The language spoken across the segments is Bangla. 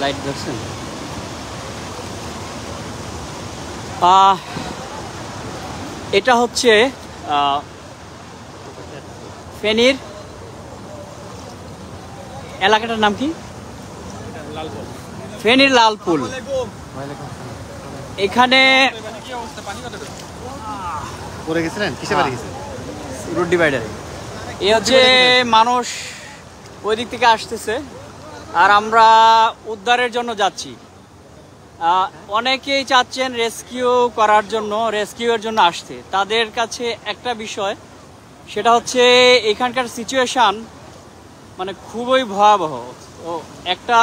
লাইট ধরছেন। এটা হচ্ছে ফেনীর এলাকাটার নাম কি? ফেনীর লালপুল। এখানে রোড ডিভাইডার এই হচ্ছে মানুষ ওই দিক থেকে আসতেছে আর আমরা উদ্ধারের জন্য যাচ্ছি। অনেকেই চাচ্ছেন রেস্কিউ করার জন্য, রেস্কিউয়ের জন্য আসতে। তাদের কাছে একটা বিষয়, সেটা হচ্ছে এখানকার সিচুয়েশান মানে খুবই ভয়াবহ। তো একটা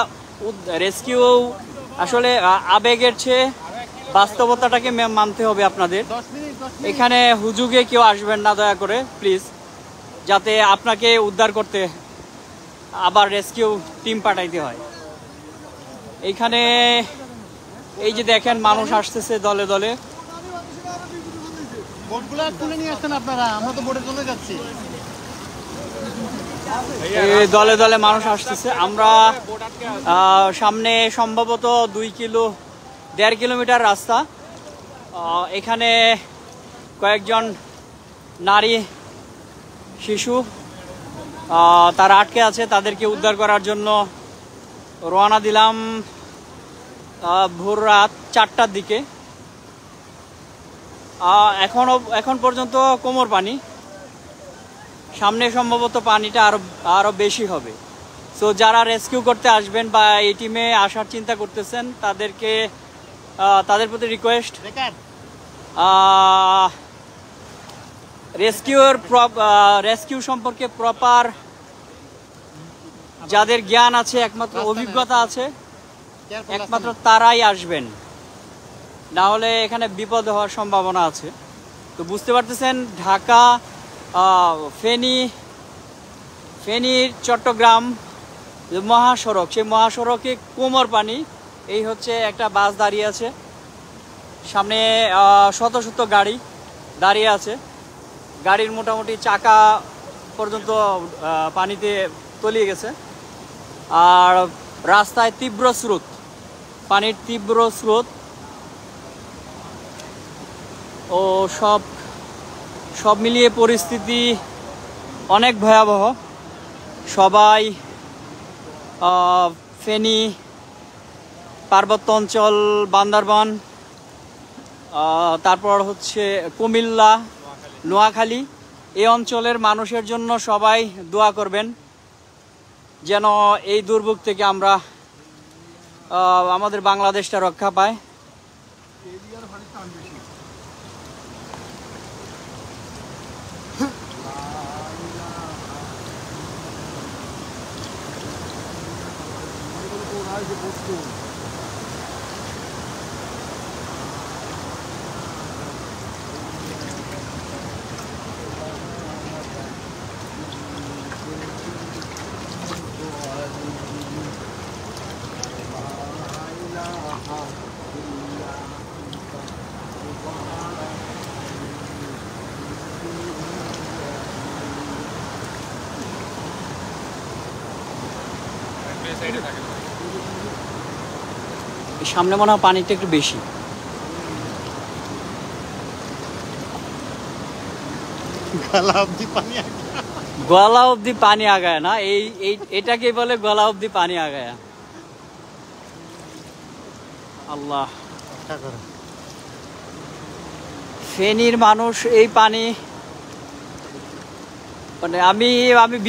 রেস্কিউ আসলে আবেগের চেয়ে বাস্তবতাটাকে মানতে হবে আপনাদের। এখানে হুজুগে কেউ আসবেন না দয়া করে প্লিজ, যাতে আপনাকে উদ্ধার করতে আবার রেস্কিউ টিম পাঠাইতে হয়। এইখানে এই যে দেখেন মানুষ আসতেছে দলে দলে। দলে দলে মানুষ আসতেছে। আমরা সামনে সম্ভবত 1.5 কিলোমিটার রাস্তা। এখানে কয়েকজন নারী শিশু তারা আটকে আছে, তাদেরকে উদ্ধার করার জন্য রওনা দিলাম ভোর রাত 4টার দিকে। এখন পর্যন্ত কোমর পানি, সামনে সম্ভবত পানিটা আরো বেশি হবে। সো যারা রেস্কিউ করতে আসবেন বা এই টিমে আসার চিন্তা করতেছেন তাদের প্রতি রিকোয়েস্ট, রেস্কিউ সম্পর্কে প্রপার যাদের জ্ঞান আছে, একমাত্র অভিজ্ঞতা আছে, একমাত্র তারাই আসবেন, না হলে এখানে বিপদ হওয়ার সম্ভাবনা আছে। তো বুঝতে পারতেছেন ঢাকা ফেনীর চট্টগ্রাম মহাসড়ক, সেই মহাসড়কে কোমর পানি। এই হচ্ছে একটা বাস দাঁড়িয়ে আছে, সামনে শত শত গাড়ি দাঁড়িয়ে আছে। গাড়ির মোটামুটি চাকা পর্যন্ত পানিতে তলিয়ে গেছে। আর রাস্তায় তীব্র স্রোত, পানির তীব্র স্রোত। ও সব মিলিয়ে পরিস্থিতি অনেক ভয়াবহ। সবাই ফেনী, পার্বত্য অঞ্চল, বান্দরবান, তারপর হচ্ছে কুমিল্লা, নোয়াখালী, এই অঞ্চলের মানুষের জন্য সবাই দোয়া করবেন যেন এই দুর্ভোগ থেকে আমরা আমাদের বাংলাদেশটা রক্ষা পায়। সামনে মনে হয় পানিটা একটু বেশি। গলা অব্দি পানি আগায় না, এটাকে বলে গলা অব্দি পানি আগায়। আল্লাহ, ফেনীর মানুষ এই পানি মানে আমি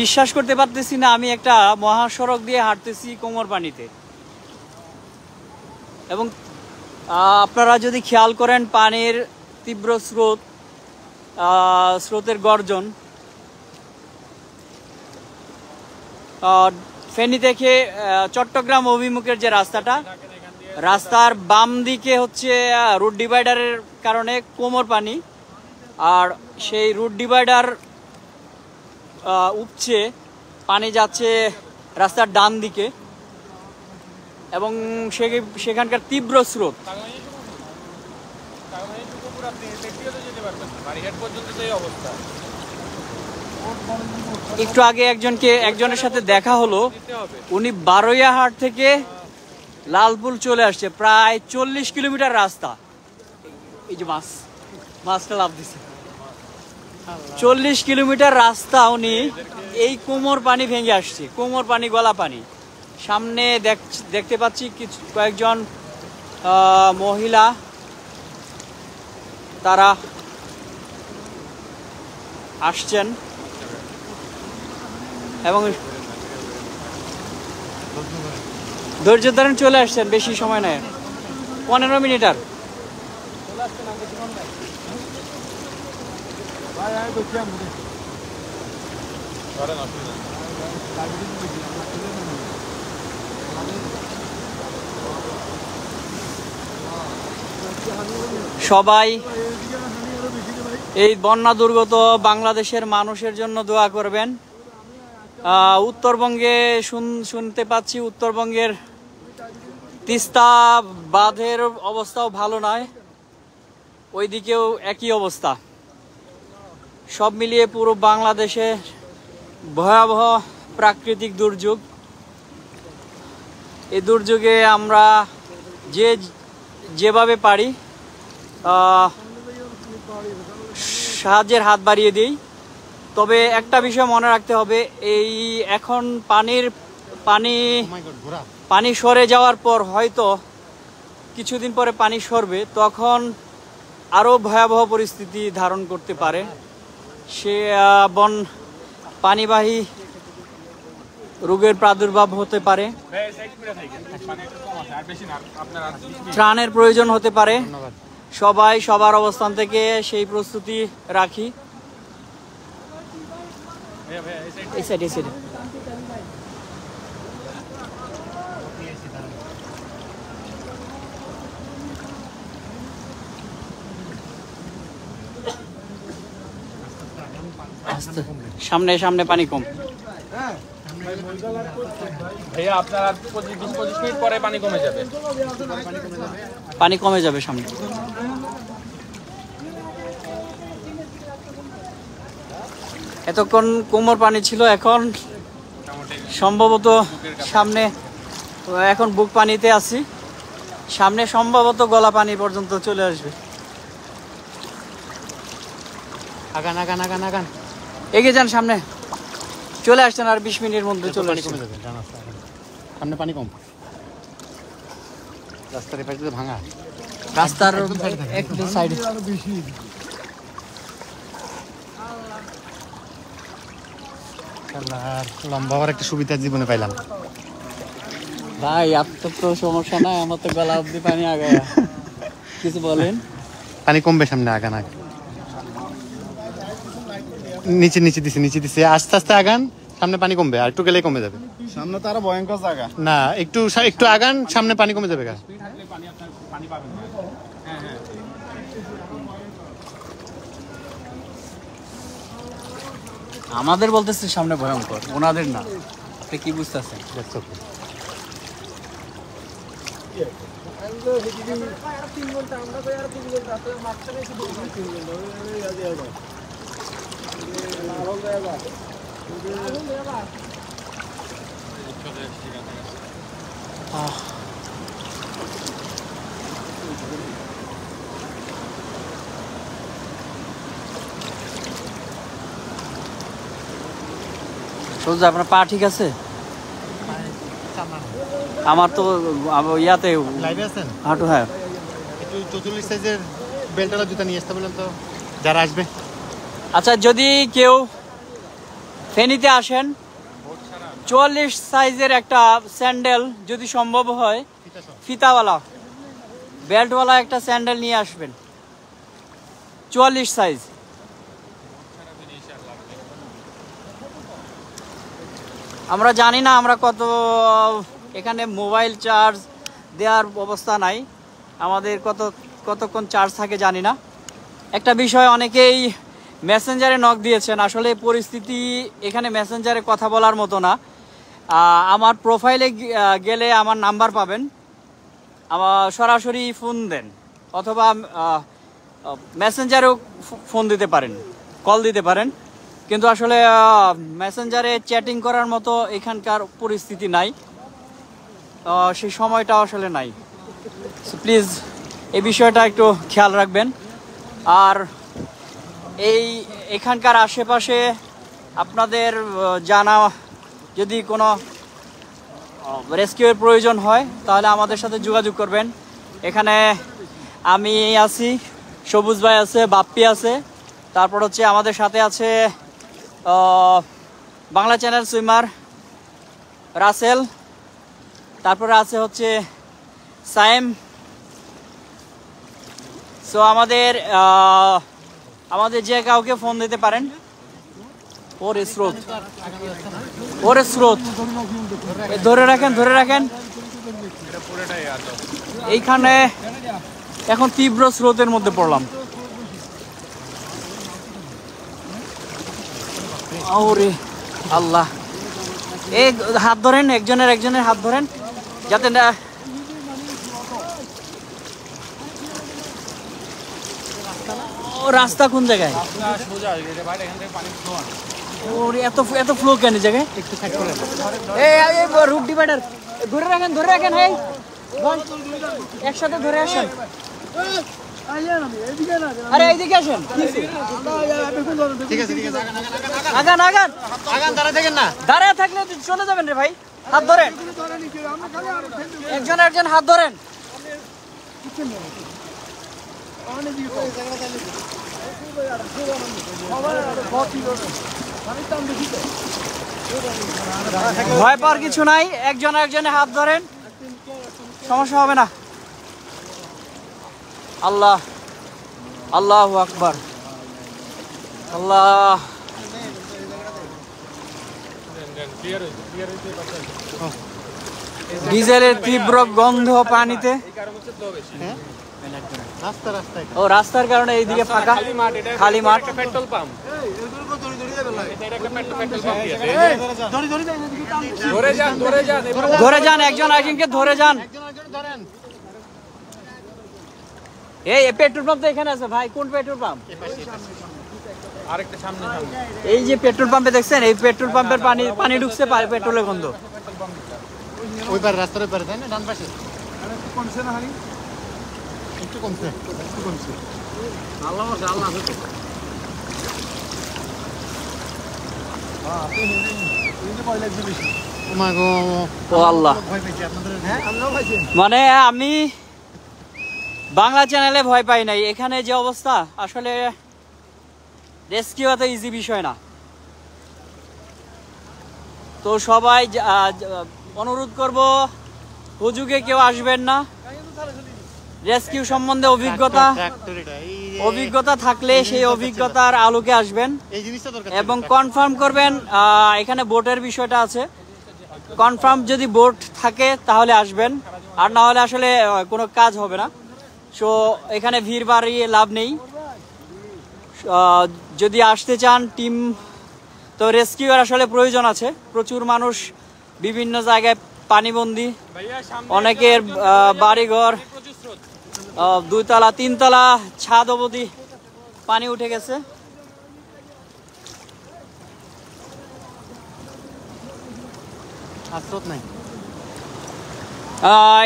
বিশ্বাস করতে পারতেছি না আমি একটা মহাসড়ক দিয়ে হাঁটতেছি কোমর পানিতে। এবং আপনারা যদি খেয়াল করেন পানির তীব্র স্রোতের গর্জন। ফেনী থেকে চট্টগ্রাম অভিমুখের যে রাস্তাটা, রাস্তার বাম দিকে হচ্ছে রুট ডিভাইডারের কারণে কোমর পানি, আর সেই রুট ডিভাইডার উপচে পানি যাচ্ছে রাস্তার ডান দিকে এবং সেখানকার তীব্র স্রোত। একটু আগে একজনের সাথে দেখা হলো, উনি বারৈয়াহাট থেকে লালপুল চলে আসছে, প্রায় 40 কিলোমিটার রাস্তা। এই যে মাছটা লাভ দিছে। 40 কিলোমিটার রাস্তা উনি এই কোমর পানি ভেঙে আসছে, কোমর পানি গলা পানি। সামনে দেখতে পাচ্ছি কিছু কয়েকজন মহিলা, তারা আসছেন এবং ধৈর্য ধরেন চলে আসছেন, বেশি সময় নেয় 15 মিনিট আর। সবাই এই বন্যা দুর্গত বাংলাদেশের মানুষের জন্য দোয়া করবেন। উত্তরবঙ্গে শুনতে পাচ্ছি উত্তরবঙ্গের তিস্তা বাঁধের অবস্থাও ভালো নয়, ওইদিকেও একই অবস্থা। সব মিলিয়ে পুরো বাংলাদেশে ভয়াবহ প্রাকৃতিক দুর্যোগ। এই দুর্যোগে আমরা যেভাবে পারি সাহায্যের হাত বাড়িয়ে দিই। তবে একটা বিষয় মনে রাখতে হবে, এই এখন পানি সরে যাওয়ার পর হয়তো কিছুদিন পরে পানি সরবে, তখন আরো ভয়াবহ পরিস্থিতি ধারণ করতে পারে। সে পানিবাহী রোগের প্রাদুর্ভাব হতে পারে, ত্রাণের প্রয়োজন হতে পারে। সবাই সবার অবস্থান থেকে সেই প্রস্তুতি রাখি। এই সাইডে সামনে পানি কম। ভাইয়া আপনার 20-25 মিনিট পরে পানি কমে যাবে, পানি কমে যাবে সামনে। এতক্ষণ কোমর পানি ছিল, এখন সম্ভবত সামনে, এখন বুক পানিতে আছি, সামনে সম্ভবত গলা পানি পর্যন্ত চলে আসবে। আগান এগিয়ে যান, সামনে চলে আসছেন, আর 20 মিনিটের মধ্যে চলে আসছেন। সামনে পানি কম, রাস্তার এপাশে তো ভাঙা, রাস্তার একটু সাইডে। লম্বা হওয়ার একটা সুবিধা জীবনে পাইলাম। ভাই আপনার তো সমস্যা নাই, আমার তো গলা অব্দি পানি আগায়া। কিছু বলেন? পানি কমবে সামনে, আগান নিচে দিছে, আস্তে আস্তে আগান, সামনে পানি কমবে, আর একটু গেলেই কমে যাবে। সামনে তো আরো ভয়ঙ্কর জায়গা। না, একটু আগান, সামনে পানি কমে যাবে। আমাদের বলতেছে সামনে ভয়ঙ্কর, ওনাদের না। আপনি কি বুঝতেছেন? সোজা আপনার পা ঠিক আছে? আমার তো ইয়াতে লাইভে আছেন হাঁটু। হ্যাঁ, একটু 44 সাইজের বেল্টওয়ালা জুতা নিয়ে আসতে বলেন তো যারা আসবে। আচ্ছা, যদি কেউ ফেনীতে আসেন, 44 সাইজের একটা স্যান্ডেল যদি সম্ভব হয়, ফিতাওয়ালা বেল্টওয়ালা একটা স্যান্ডেল নিয়ে আসবেন, 44 সাইজ। আমরা জানি না আমরা এখানে মোবাইল চার্জ দেওয়ার অবস্থা নাই, আমাদের কতক্ষণ চার্জ থাকে জানি না। একটা বিষয়, অনেকেই মেসেঞ্জারে নক দিয়েছেন, আসলে পরিস্থিতি এখানে মেসেঞ্জারে কথা বলার মতো না। আমার প্রোফাইলে গেলে আমার নাম্বার পাবেন, আমার সরাসরি ফোন দেন, অথবা মেসেঞ্জারেও ফোন দিতে পারেন, কল দিতে পারেন। কিন্তু আসলে মেসেঞ্জারে চ্যাটিং করার মতো এখানকার পরিস্থিতি নাই। সেই সময়টা আসলে নাই। প্লিজ এই বিষয়টা একটু খেয়াল রাখবেন। আর এখানকার আশেপাশে আপনাদের জানা যদি কোনো রেস্কিউয়ের প্রয়োজন হয় তাহলে আমাদের সাথে যোগাযোগ করবেন। এখানে আমি আছি, সবুজ ভাই আছে, বাপ্পি আছে, তারপর হচ্ছে আমাদের সাথে আছে বাংলা চ্যানেল সুইমার রাসেল, তারপরে আছে হচ্ছে সাইম। সো আমাদের যে কাউকে ফোন দিতে পারেন। ওরে স্রোত ধরে রাখেন। এইখানে এখন তীব্র স্রোতের মধ্যে পড়লাম। ওরে আল্লাহ, এই হাত ধরেন, একজনের হাত ধরেন যাতে না। রাস্তা কোন জায়গায়? ওরে এত ফ্লো কেন জায়গায়? একটু সাইড করে এই রুট ডিভাইডার ধরে রাখেন। এই একসাথে ধরে আসেন। আরে এইদিকে আসেন। ঠিক আছে আগান দাঁড়া দেখেন না, দাঁড়ায় থাকলে চলে যাবেন রে ভাই। হাত ধরেন, একজন হাত ধরেন। ভয় পাওয়ার কিছু নাই, একজনে হাত ধরেন, সমস্যা হবে না। আল্লাহু আকবার। আল্লাহ, ডিজেলের তীব্র গন্ধ পানিতে। ও রাস্তার কারণে এইদিকে ফাঁকা, খালি মাঠ। পেট্রোল পাম্প ধরে যান, একজনকে ধরে যান। এই পেট্রোল পাম্প তো এখানে আছে ভাই। কোন পেট্রোল পাম্প? আরেকটা সামনে। এই যে পেট্রোল পাম্পে দেখছেন, এই পেট্রোল পাম্পের পানি ঢুকছে, পেট্রোলের গন্ধ। ওইবার রাস্তার ওইপারে তাই না, ডান পাশে একটু কমছে। মানে আমি বাংলা চ্যানেলে ভয় পাই নাই। এখানে যে অবস্থা, আসলে রেস্কিউ এত ইজি বিষয় না। তো সবাই অনুরোধ করব, হুজুগে কেউ আসবেন না। রেস্কিউ সম্বন্ধে অভিজ্ঞতা থাকলে সেই অভিজ্ঞতার আলোকে আসবেন এবং কনফার্ম করবেন। এখানে বোটের বিষয়টা আছে, কনফার্ম যদি বোট থাকে তাহলে আসবেন, আর না হলে আসলে কোনো কাজ হবে না। সো এখানে ভিড় বাড়িয়ে লাভ নেই। যদি আসতে চান টিম, তো রেস্কিউর আসলে প্রয়োজন আছে। প্রচুর মানুষ বিভিন্ন জায়গায় পানিবন্দী, অনেকের বাড়িঘর 2 তলা 3 তলা ছাদ অবধি পানি উঠে গেছে।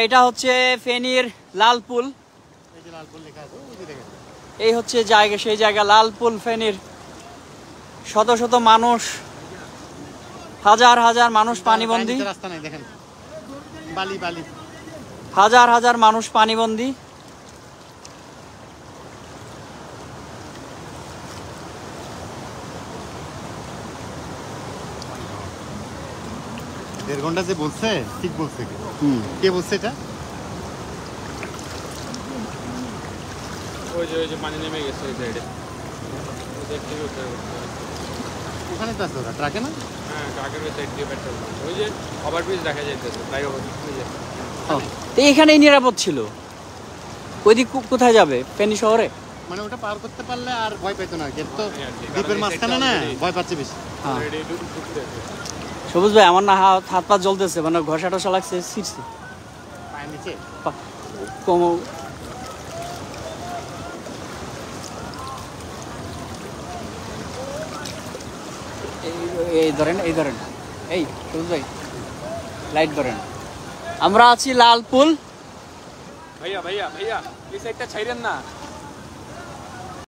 এটা হচ্ছে ফেনীর লালপুল। এই হচ্ছে সেই জায়গা লালপুল ফেনীর। শত শত মানুষ, হাজার মানুষ পানিবন্দী, হাজার মানুষ পানিবন্দী। দেড় ঘন্টা যে বলছে, ঠিক বলছে। কে বলছে এটা? ওই যে পানি নেমে গেছে ওই সাইডে। ওখানে তো আছে ওরা, ট্রাকে না? হ্যাঁ, ট্রাকের ওই সাইড দিয়ে পেট্রোল পাম্প। ওই যে ওভারব্রিজ দেখা যাইতেছে, ফ্লাইওভার। তো এখানেই নিরাপদ ছিল। ওইদিক কোথায় যাবে? ফেনী শহরে? মানে ওটা পার করতে পারলে আর ভয় পেতো না। তো দ্বীপের মাঝখানে না, ভয় পাচ্ছে বেশি। সবুজ ভাই, আমার না হাত পা জ্বলতেছে, মানে ঘষা টসা লাগছে, ছিটছে পায়ের নিচে। এই ধরেন, এই সবুজ ভাই লাইট ধরেন। আমরা আছি লালপুল। ভাইয়া ভাইয়া ভাইয়া এই সাইডটা ছাইরেন না।